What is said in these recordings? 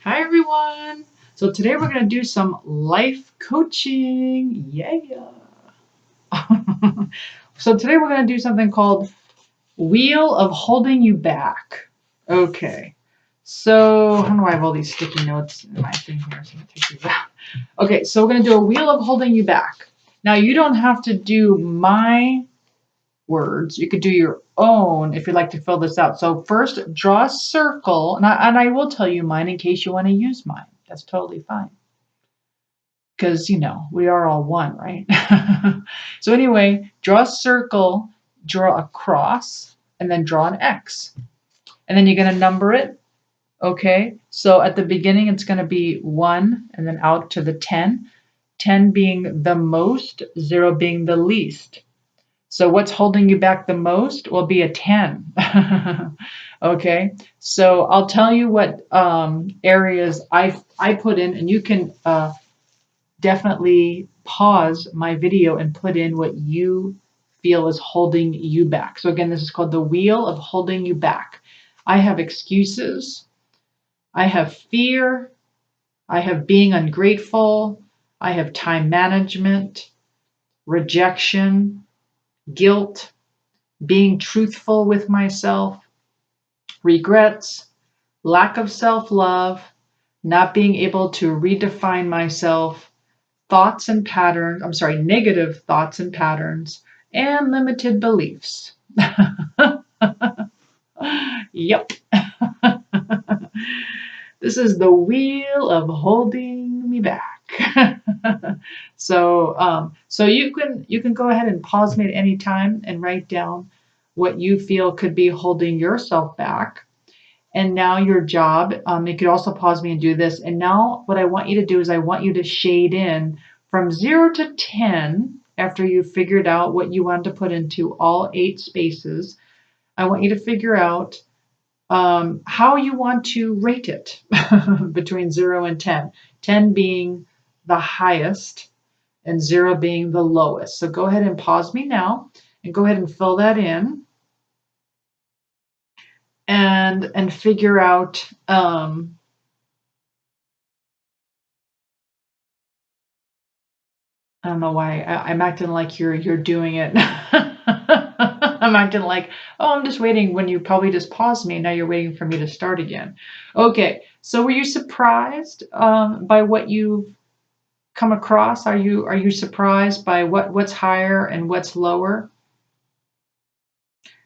Hi everyone. So today we're going to do some life coaching. Yeah. So today we're going to do something called Wheel of Holding You Back. Okay. So how do I have all these sticky notes in my thing here? So I'm going to take these out. Okay, so we're going to do a Wheel of Holding You Back. Now you don't have to do my words. You could do your own if you'd like to fill this out. So first, draw a circle, and I will tell you mine in case you want to use mine. That's totally fine. Because, we are all one, right? So anyway, draw a circle, draw a cross, and then draw an X. And then you're going to number it. Okay, so at the beginning, it's going to be 1, and then out to the 10. 10 being the most, 0 being the least. So what's holding you back the most will be a 10. Okay, so I'll tell you what areas I put in, and you can definitely pause my video and put in what you feel is holding you back. So again, this is called the wheel of holding you back. I have excuses. I have fear. I have being ungrateful. I have time management, rejection, guilt, being truthful with myself, regrets, lack of self-love, not being able to redefine myself, negative thoughts and patterns, and limited beliefs. Yep. This is the wheel of holding me back. So you can go ahead and pause me at any time and write down what you feel could be holding yourself back. And now your job, you could also pause me and do this. And now what I want you to do is I want you to shade in from 0 to 10 after you've figured out what you want to put into all 8 spaces. I want you to figure out how you want to rate it between 0 and 10. 10 being the highest and 0 being the lowest. So go ahead and pause me now and go ahead and fill that in and figure out I don't know why I'm acting like you're doing it. I'm acting like, oh, I'm just waiting when you probably just paused me. Now you're waiting for me to start again. Okay, so were you surprised by what you've come across? Are you surprised by what's higher and what's lower?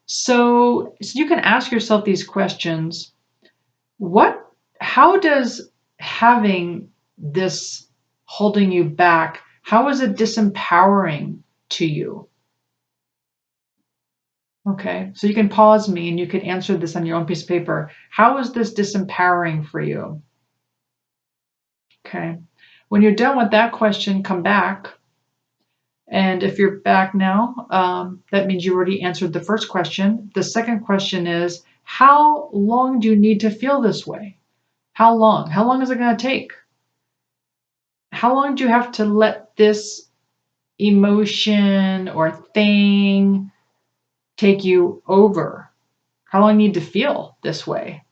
So you can ask yourself these questions. How does having this holding you back, how is it disempowering to you? Okay, so you can pause me and you can answer this on your own piece of paper. How is this disempowering for you? Okay, when you're done with that question, come back. And if you're back now, that means you already answered the first question. The second question is, how long do you need to feel this way? How long? How long is it going to take? How long do you have to let this emotion or thing take you over? How long do you need to feel this way?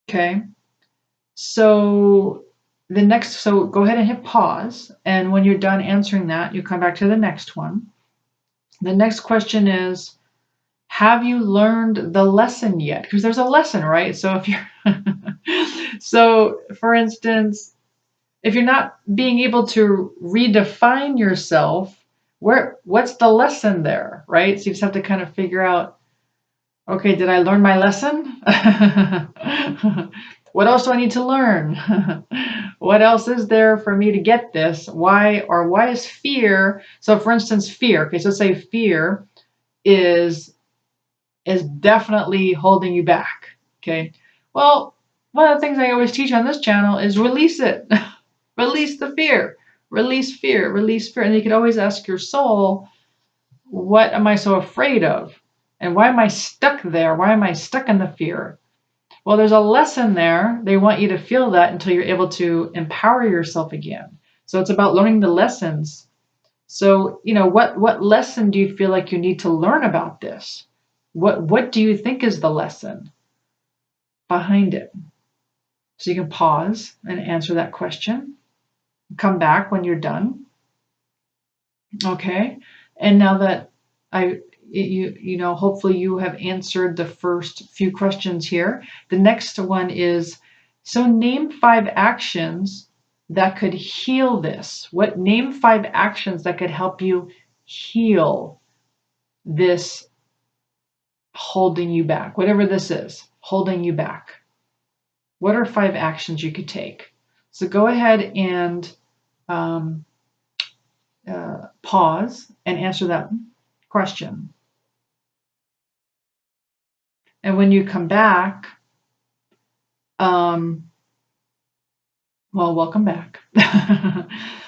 Okay. So go ahead and hit pause. And when you're done answering that, you come back to the next one. The next question is, have you learned the lesson yet? Because there's a lesson, right? So if you're, so for instance, if you're not being able to redefine yourself, what's the lesson there, right? So you just have to kind of figure out, okay, did I learn my lesson? What else do I need to learn? What else is there for me to get this? Why is fear? So for instance, fear. Okay, so say fear is definitely holding you back. Okay. Well, one of the things I always teach on this channel is release it. Release the fear. Release fear. Release fear. And you can always ask your soul, what am I so afraid of? And why am I stuck there? Why am I stuck in the fear? Well, there's a lesson there. They want you to feel that until you're able to empower yourself again. So it's about learning the lessons. So, what lesson do you feel like you need to learn about this? What do you think is the lesson behind it? So you can pause and answer that question. Come back when you're done. Okay. And now that you know, hopefully you have answered the first few questions here. The next one is, so name 5 actions that could heal this. Name 5 actions that could help you heal this holding you back, whatever this is, holding you back. What are 5 actions you could take? So go ahead and pause and answer that question. And when you come back, well, welcome back.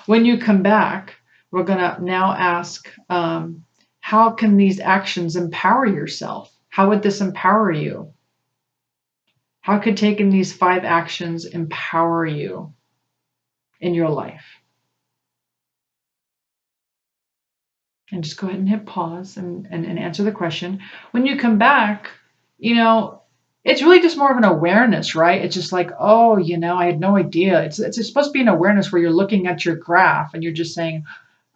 When you come back, we're going to now ask, how can these actions empower yourself? How would this empower you? How could taking these 5 actions empower you in your life? And just go ahead and hit pause and answer the question. When you come back, you know, it's really just more of an awareness, right? It's just like, oh, you know, I had no idea. It's supposed to be an awareness where you're looking at your graph and you're just saying,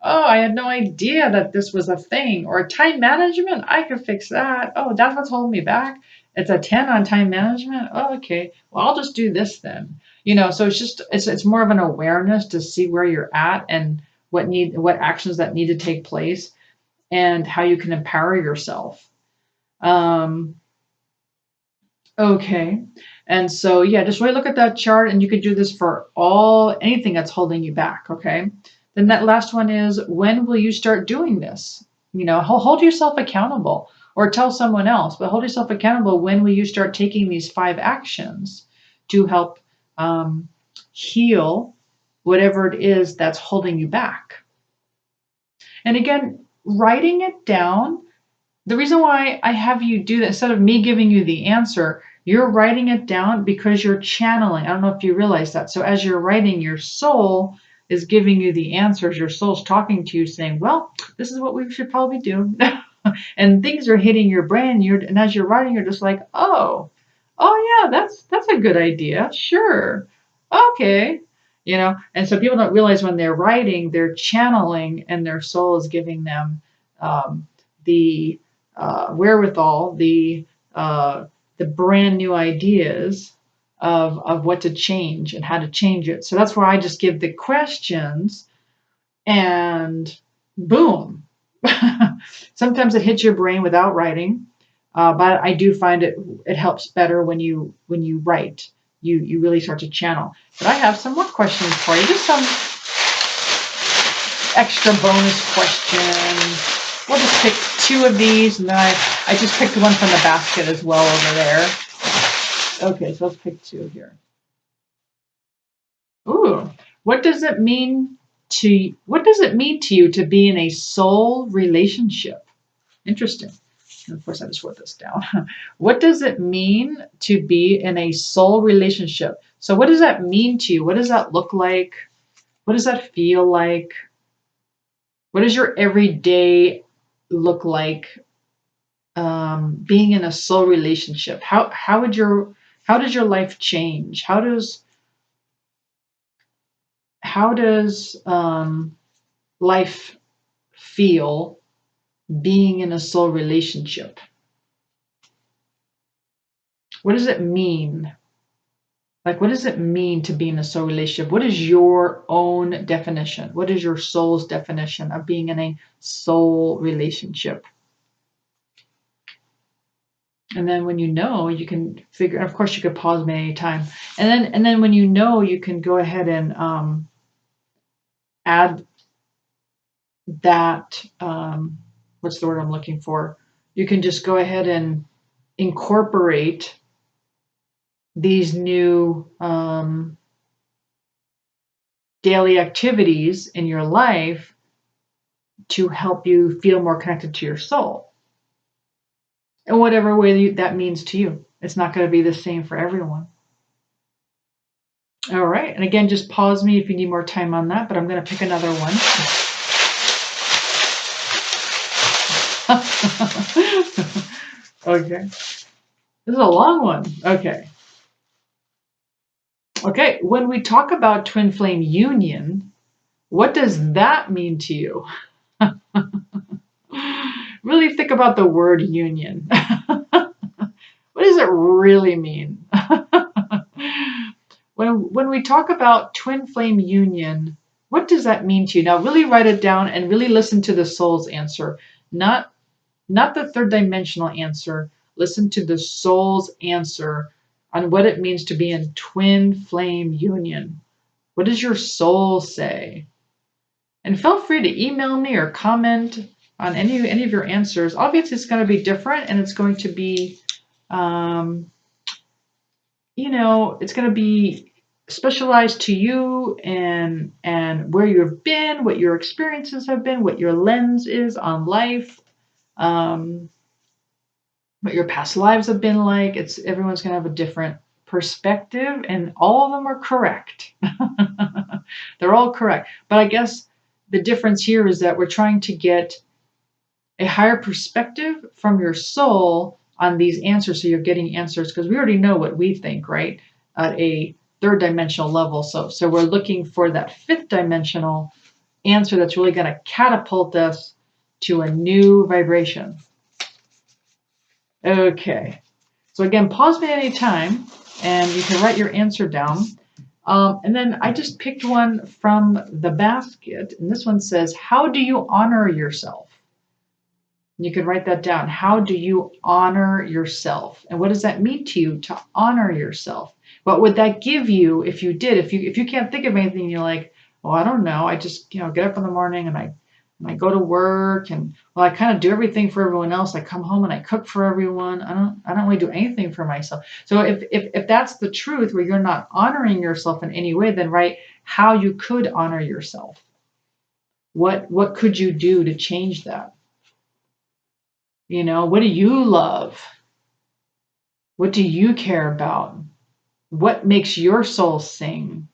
oh, I had no idea that this was a thing. Or time management, I could fix that. Oh, that's what's holding me back. It's a 10 on time management. Oh, okay. Well, I'll just do this then. You know, so it's more of an awareness to see where you're at and what actions that need to take place and how you can empower yourself. Okay. And so, yeah, just really look at that chart, and you could do this for anything that's holding you back. Okay. Then that last one is, when will you start doing this? You know, hold yourself accountable, or tell someone else, but hold yourself accountable. When will you start taking these 5 actions to help heal whatever it is that's holding you back? And again, writing it down. The reason why I have you do that, instead of me giving you the answer, you're writing it down because you're channeling. I don't know if you realize that. So as you're writing, your soul is giving you the answers. Your soul's talking to you saying, well, this is what we should probably do. And things are hitting your brain. And as you're writing, you're just like, oh yeah, that's a good idea. Sure. Okay. You know, and so people don't realize when they're writing, they're channeling, and their soul is giving them the wherewithal, the brand new ideas of what to change and how to change it. So that's why I just give the questions, and boom. Sometimes it hits your brain without writing, but I do find it helps better when you write. You really start to channel. But I have some more questions for you, just some extra bonus questions. We'll just pick 2 of these, and then I just picked one from the basket as well over there. Okay, so let's pick 2 here. Ooh, what does it mean to you to be in a soul relationship? Interesting. And of course, I just wrote this down. What does it mean to be in a soul relationship? So what does that mean to you? What does that look like? What does that feel like? What does your everyday look like being in a soul relationship? How does your life change? How does life feel being in a soul relationship? What does it mean? Like, what does it mean to be in a soul relationship? What is your own definition? What is your soul's definition of being in a soul relationship? And then when you know, you can figure, and of course you could pause me at any time. And then when you know, you can go ahead and add that, what's the word I'm looking for? You can just go ahead and incorporate these new daily activities in your life to help you feel more connected to your soul. In whatever way that means to you. It's not going to be the same for everyone. All right. And again, just pause me if you need more time on that, but I'm going to pick another one. Okay. This is a long one. Okay. Okay, when we talk about twin flame union, what does that mean to you? Really think about the word union. What does it really mean? When we talk about twin flame union, what does that mean to you? Now really write it down and really listen to the soul's answer, not the third dimensional answer. Listen to the soul's answer on what it means to be in twin flame union. What does your soul say? And feel free to email me or comment on any of your answers. Obviously, it's going to be different, and it's going to be, it's going to be specialized to you and where you've been, what your experiences have been, what your lens is on life, what your past lives have been like. Everyone's going to have a different perspective, and all of them are correct. They're all correct. But I guess the difference here is that we're trying to get a higher perspective from your soul on these answers. So you're getting answers because we already know what we think, right? At a third dimensional level. So we're looking for that fifth dimensional answer that's really going to catapult us to a new vibration. Okay. So again, pause me at any time and you can write your answer down. And then I just picked one from the basket, and this one says, how do you honor yourself? And you can write that down. How do you honor yourself? And what does that mean to you to honor yourself? What would that give you if you did? If you can't think of anything, you're like, well, I don't know. I just get up in the morning and I go to work, and well, I kind of do everything for everyone else. I come home and I cook for everyone. I don't really do anything for myself. So if that's the truth, where you're not honoring yourself in any way, then write how you could honor yourself. What could you do to change that? What do you love? What do you care about? What makes your soul sing?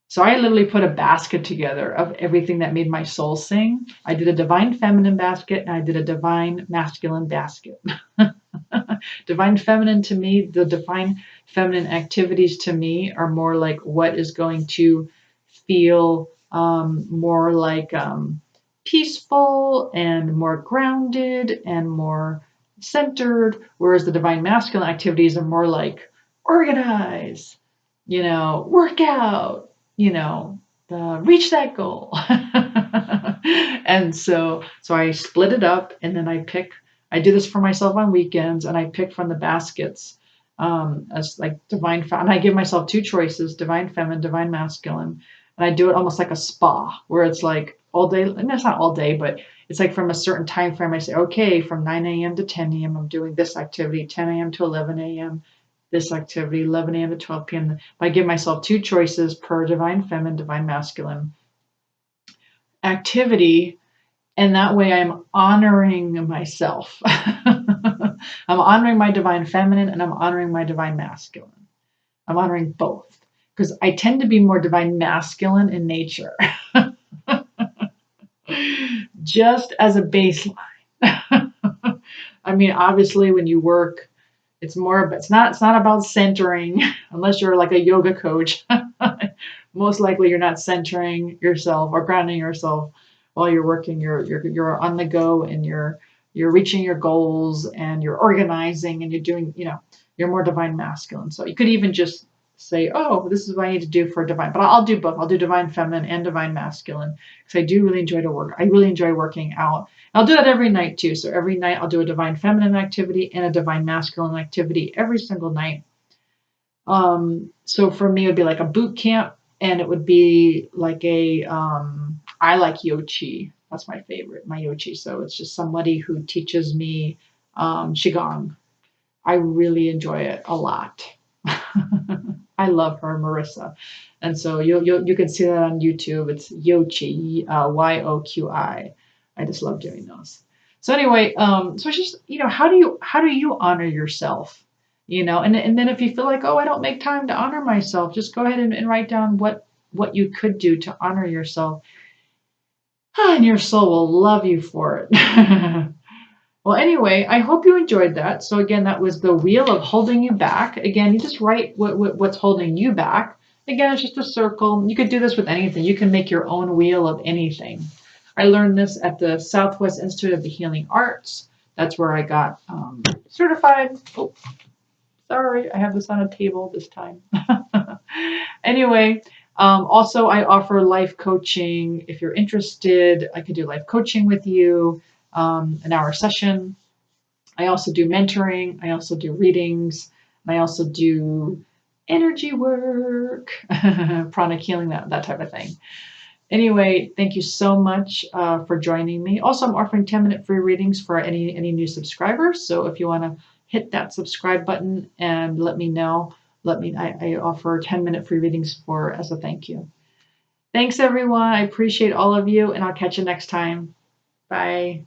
So I literally put a basket together of everything that made my soul sing. I did a divine feminine basket and I did a divine masculine basket. Divine feminine to me, the divine feminine activities to me are more like what is going to feel more like peaceful and more grounded and more centered, whereas the divine masculine activities are more like organize, work out, reach that goal. And so I split it up, and then I do this for myself on weekends, and I pick from the baskets as like divine, and I give myself two choices, divine feminine, divine masculine. And I do it almost like a spa, where it's like all day, and that's not all day, but it's like from a certain time frame. I say, okay, from 9 a.m. to 10 a.m. I'm doing this activity, 10 a.m. to 11 a.m. this activity, 11 a.m. to 12 p.m. I give myself two choices per divine feminine, divine masculine activity, and that way I'm honoring myself. I'm honoring my divine feminine and I'm honoring my divine masculine. I'm honoring both because I tend to be more divine masculine in nature. Just as a baseline. I mean, obviously when you work, it's not about centering, unless you're like a yoga coach. Most likely you're not centering yourself or grounding yourself while you're working. You're on the go, and you're reaching your goals, and you're organizing, and you're doing, you're more divine masculine. So you could even just say, oh, this is what I need to do for divine, but I'll do both. I'll do divine feminine and divine masculine because I do really enjoy to work. I really enjoy working out. I'll do that every night too. So every night I'll do a divine feminine activity and a divine masculine activity every single night. So for me, it would be like a boot camp, and it would be like I like Yochi. That's my favorite, my Yochi. So it's just somebody who teaches me Qigong. I really enjoy it a lot. I love her, Marissa. And so you can see that on YouTube. It's Yochi, Yoqi. I just love doing those. So anyway, so it's just, how do you honor yourself? And then if you feel like, oh, I don't make time to honor myself, just go ahead and write down what you could do to honor yourself. And your soul will love you for it. Well, anyway, I hope you enjoyed that. So again, that was the wheel of holding you back. Again, you just write what's holding you back. Again, it's just a circle. You could do this with anything. You can make your own wheel of anything. I learned this at the Southwest Institute of the Healing Arts. That's where I got certified. Oh, sorry, I have this on a table this time. Anyway, also I offer life coaching. If you're interested, I could do life coaching with you, an hour session. I also do mentoring. I also do readings. And I also do energy work, pranic healing, that type of thing. Anyway, thank you so much for joining me. Also, I'm offering 10-minute free readings for any new subscribers. So if you want to hit that subscribe button and let me know, I offer 10-minute free readings as a thank you. Thanks, everyone. I appreciate all of you, and I'll catch you next time. Bye.